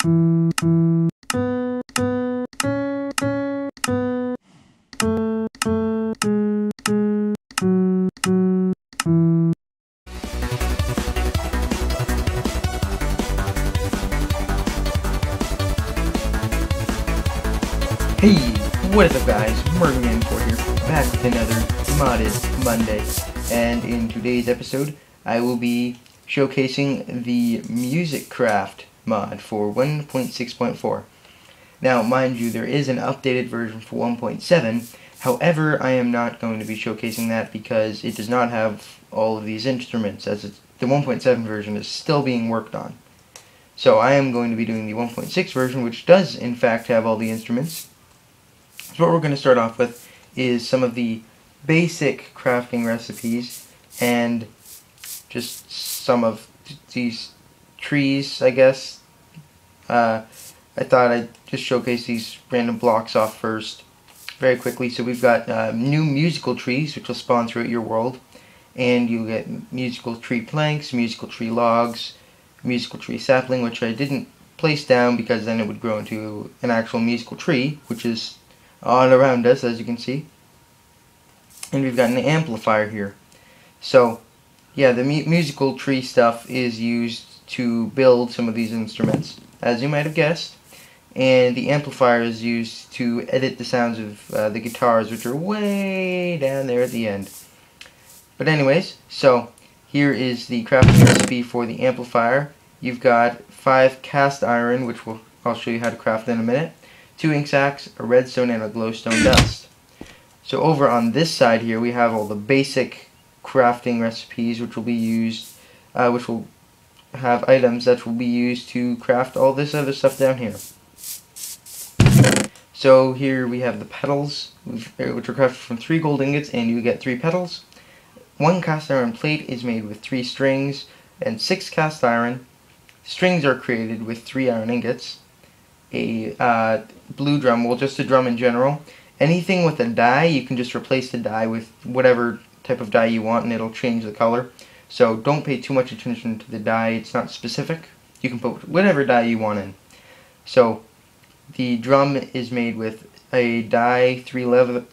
Hey, what is up guys, Murderman4 here, back with another Modded Monday, and in today's episode, I will be showcasing the MusicCraft mod for 1.6.4. Now, mind you, there is an updated version for 1.7, however, I am not going to be showcasing that because it does not have all of these instruments, as the 1.7 version is still being worked on. So I am going to be doing the 1.6 version, which does in fact have all the instruments. So what we're going to start off with is some of the basic crafting recipes and just some of these trees, I guess. I thought I'd just showcase these random blocks off first very quickly. So we've got new musical trees, which will spawn throughout your world, and you'll get musical tree planks, musical tree logs, musical tree sapling, which I didn't place down because then it would grow into an actual musical tree, which is all around us, as you can see. And we've got an amplifier here. So yeah, the musical tree stuff is used to build some of these instruments, as you might have guessed, and the amplifier is used to edit the sounds of the guitars, which are way down there at the end. But anyways, so here is the crafting recipe for the amplifier. You've got 5 cast iron, which I'll show you how to craft in a minute, 2 ink sacs, a redstone, and a glowstone dust. So over on this side here, we have all the basic crafting recipes, which will be used, which will have items that will be used to craft all this other stuff down here. So here we have the petals, which are crafted from 3 gold ingots, and you get 3 petals. 1 cast iron plate is made with 3 strings and 6 cast iron. Strings are created with 3 iron ingots. A blue drum, well, just a drum in general. Anything with a dye, you can just replace the dye with whatever type of dye you want and it'll change the color. So don't pay too much attention to the dye, it's not specific. You can put whatever dye you want in. So the drum is made with a dye, 3 leather,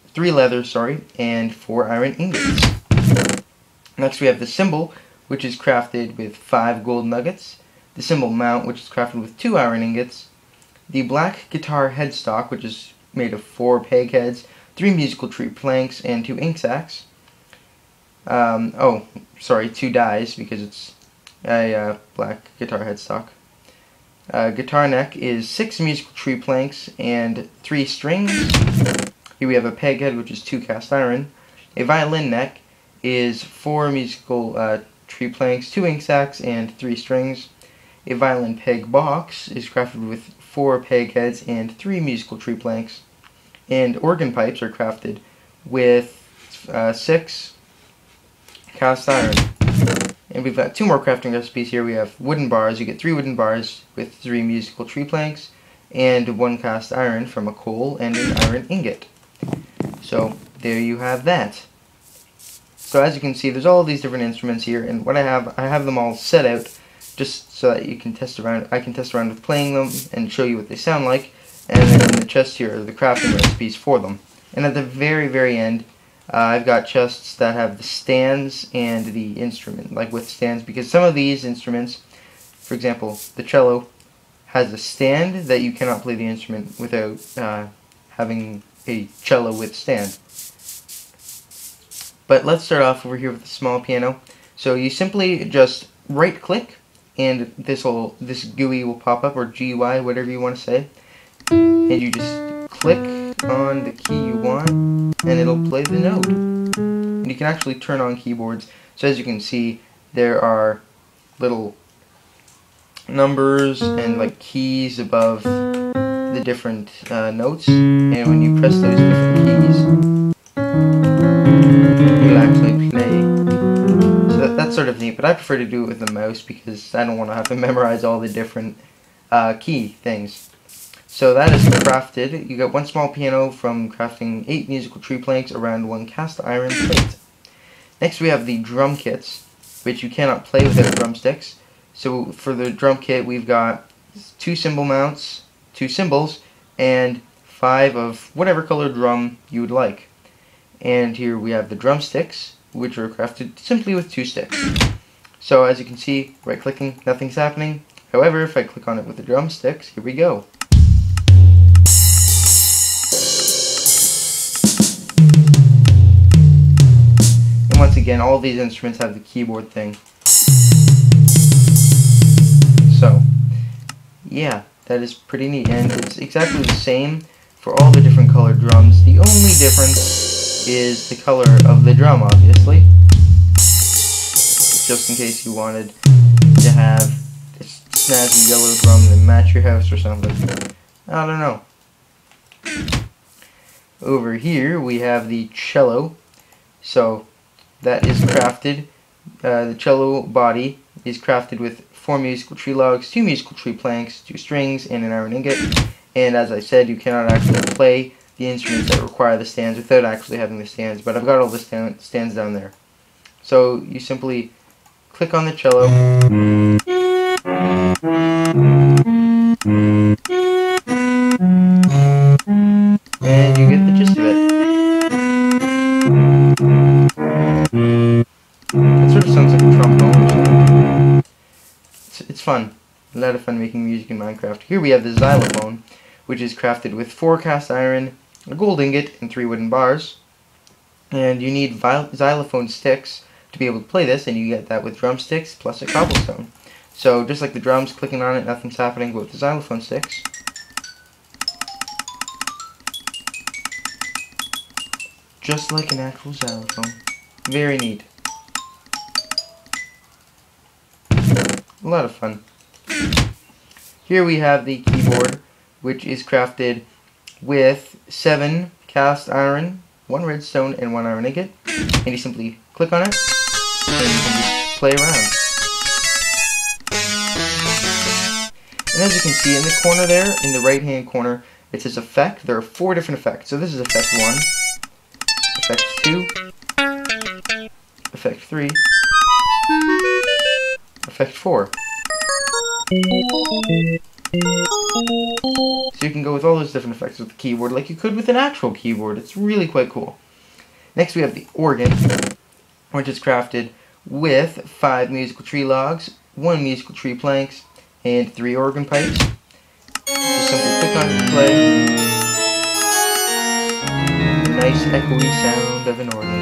and 4 iron ingots. Next we have the cymbal, which is crafted with 5 gold nuggets. The cymbal mount, which is crafted with 2 iron ingots. The black guitar headstock, which is made of 4 peg heads, 3 musical tree planks, and 2 ink sacs. 2 dies because it's a black guitar headstock. Guitar neck is 6 musical tree planks and 3 strings. Here we have a peg head, which is 2 cast iron. A violin neck is 4 musical tree planks, 2 ink sacs, and 3 strings. A violin peg box is crafted with 4 peg heads and 3 musical tree planks. And organ pipes are crafted with 6 cast iron. And we've got 2 more crafting recipes here. We have wooden bars. You get 3 wooden bars with 3 musical tree planks and 1 cast iron from a coal and an iron ingot. So there you have that. So as you can see, there's all these different instruments here, and what I have them all set out just so that you can test around. I can test around with playing them and show you what they sound like. And then in the chest here are the crafting recipes for them. And at the very, very end, I've got chests that have the stands and the instrument, like with stands, because some of these instruments, for example, the cello, has a stand that you cannot play the instrument without having a cello with stand. But let's start off over here with the small piano. So you simply just right-click, and this GUI will pop up, or GUI, whatever you want to say, and you just click on the key you want, and it'll play the note. And you can actually turn on keyboards. So as you can see, there are little numbers and like keys above the different notes, and when you press those different keys, you'll actually play. So that's sort of neat, but I prefer to do it with the mouse because I don't want to have to memorize all the different key things. So that is crafted. You got 1 small piano from crafting 8 musical tree planks around 1 cast iron plate. Next we have the drum kits, which you cannot play without drumsticks. So for the drum kit, we've got 2 cymbal mounts, 2 cymbals, and 5 of whatever color drum you would like. And here we have the drumsticks, which are crafted simply with 2 sticks. So as you can see, right clicking, nothing's happening. However, if I click on it with the drumsticks, here we go. And once again, all these instruments have the keyboard thing. So, yeah, that is pretty neat. And it's exactly the same for all the different colored drums. The only difference is the color of the drum, obviously. Just in case you wanted to have a snazzy yellow drum that match your house or something. I don't know. Over here we have the cello. So that is crafted. The cello body is crafted with 4 musical tree logs, 2 musical tree planks, 2 strings, and an iron ingot. And as I said, you cannot actually play the instruments that require the stands without actually having the stands. But I've got all the stands down there. So you simply click on the cello. And you get the gist of it. It sort of sounds like a trombone or something. It's fun. A lot of fun making music in Minecraft. Here we have the xylophone, which is crafted with 4 cast iron, a gold ingot, and 3 wooden bars. And you need xylophone sticks to be able to play this, and you get that with drumsticks plus a cobblestone. So just like the drums, clicking on it, nothing's happening, but with the xylophone sticks, just like an actual xylophone. Very neat. A lot of fun. Here we have the keyboard, which is crafted with 7 cast iron, 1 redstone, and 1 iron ingot. And you simply click on it, and you can just play around. And as you can see in the corner there, in the right hand corner, it says effect. There are 4 different effects. So this is effect 1, effect 2, effect 3, effect 4. So you can go with all those different effects with the keyboard like you could with an actual keyboard. It's really quite cool. Next we have the organ, which is crafted with 5 musical tree logs, 1 musical tree planks, and 3 organ pipes. Just simply click on it to play. The nice echoey sound of an organ.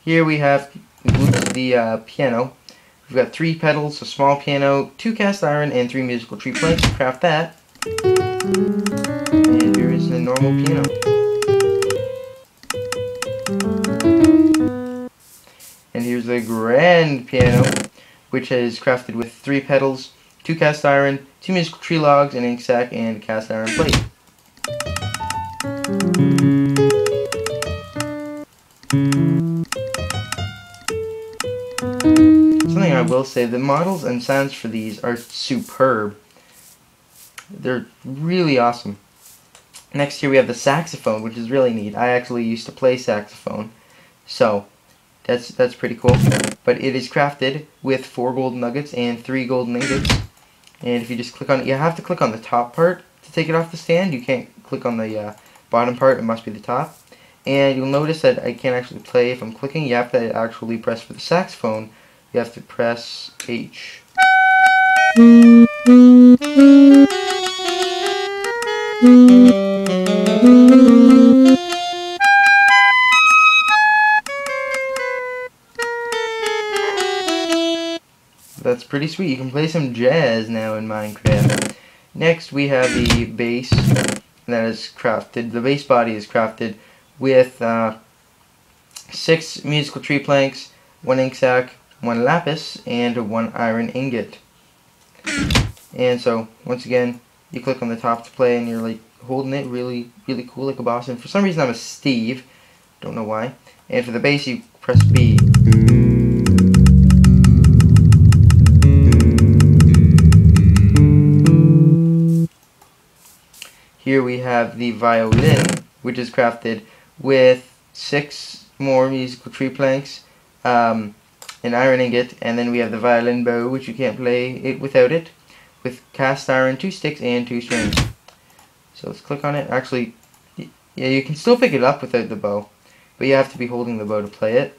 Here we have the piano. We've got 3 pedals, a small piano, 2 cast iron, and 3 musical tree planks to craft that. And here is the normal piano. And here's the grand piano, which is crafted with 3 pedals, 2 cast iron, 2 musical tree logs, an ink sac, and a cast iron plate. Something I will say, the models and sounds for these are superb. They're really awesome. Next here we have the saxophone, which is really neat. I actually used to play saxophone, so that's pretty cool. But it is crafted with 4 golden nuggets and 3 golden ingots. And if you just click on it, you have to click on the top part to take it off the stand. You can't click on the bottom part, it must be the top. And you'll notice that I can't actually play if I'm clicking. You have to actually press for the saxophone. You have to press H. That's pretty sweet. You can play some jazz now in Minecraft. Next we have the bass that is crafted. The bass body is crafted with 6 musical tree planks, 1 ink sac, 1 lapis, and 1 iron ingot. And so, once again, you click on the top to play, and you're like holding it really cool like a boss. And for some reason I'm a Steve, don't know why. And for the bass you press B. Here we have the violin, which is crafted with 6 more musical tree planks, an iron ingot, and then we have the violin bow, which you can't play it without it, with cast iron, 2 sticks, and 2 strings. So let's click on it. Actually, yeah, you can still pick it up without the bow, but you have to be holding the bow to play it.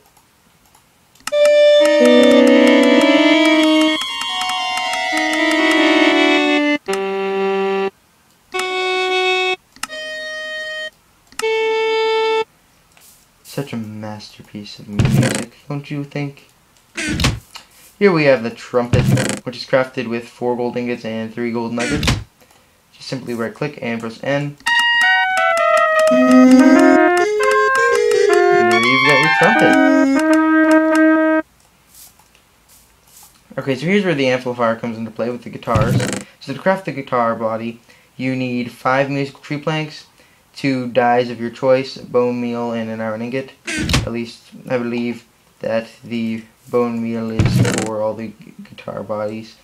Such a masterpiece of music, don't you think? Here we have the trumpet, which is crafted with 4 gold ingots and 3 gold nuggets. Just simply right click and press N. And there you've got your trumpet. Okay, so here's where the amplifier comes into play with the guitars. So to craft the guitar body, you need 5 musical tree planks, 2 dies of your choice, bone meal, and an iron ingot. At least I believe that the bone meal is for all the guitar bodies.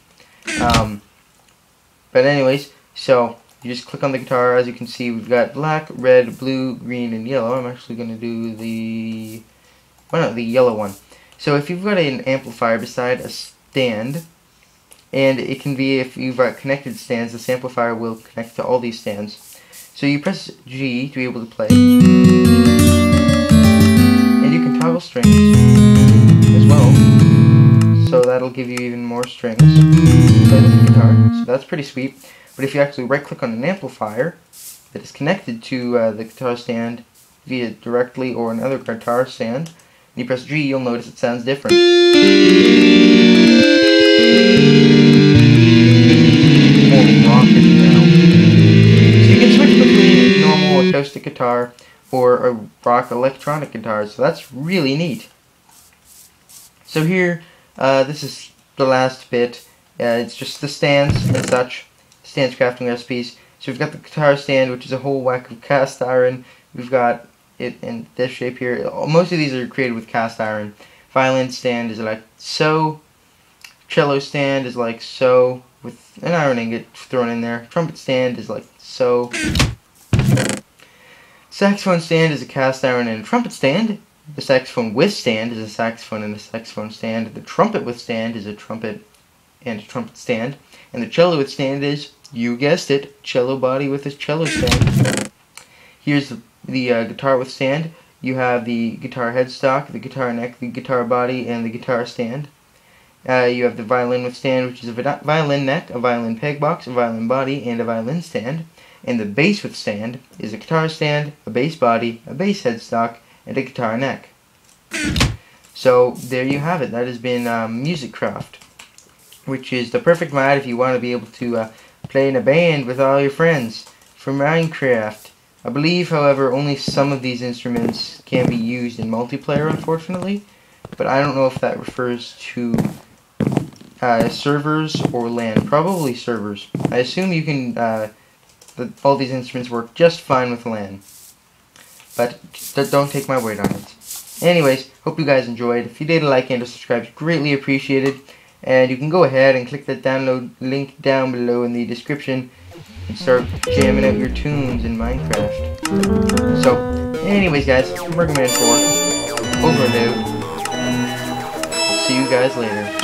But anyways, so you just click on the guitar. As you can see, we've got black, red, blue, green, and yellow. I'm actually going to do the yellow one. So if you've got an amplifier beside a stand, and it can be, if you've got connected stands, this amplifier will connect to all these stands. So you press G to be able to play, and you can toggle strings as well, so that'll give you even more strings to play the guitar. So that's pretty sweet. But if you actually right click on an amplifier that is connected to the guitar stand via directly or another guitar stand, and you press G, you'll notice it sounds different. More rockish now. So you can switch between a normal acoustic guitar or a rock electronic guitar, so that's really neat. So here, this is the last bit. It's just the stands and such, stands crafting recipes. So we've got the guitar stand, which is a whole whack of cast iron. We've got it in this shape here. Most of these are created with cast iron. Violin stand is like so. Cello stand is like so, with an iron ingot thrown in there. Trumpet stand is like so. Saxophone stand is a cast iron and a trumpet stand. The saxophone with stand is a saxophone and a saxophone stand. The trumpet with stand is a trumpet and a trumpet stand. And the cello with stand is, you guessed it, cello body with a cello stand. Here's the guitar with stand. You have the guitar headstock, the guitar neck, the guitar body, and the guitar stand. You have the violin with stand, which is a violin neck, a violin peg box, a violin body, and a violin stand. And the bass with stand is a guitar stand, a bass body, a bass headstock, and a guitar neck. So there you have it. That has been MusicCraft, which is the perfect mod if you want to be able to play in a band with all your friends for Minecraft. I believe, however, only some of these instruments can be used in multiplayer, unfortunately. But I don't know if that refers to servers or LAN. Probably servers. I assume you can, all these instruments work just fine with LAN. But don't take my word on it. Anyways, hope you guys enjoyed. If you did, a like and a subscribe is greatly appreciated. And you can go ahead and click that download link down below in the description and start jamming out your tunes in Minecraft. So, anyways guys, Murgaman4, over and out. See you guys later.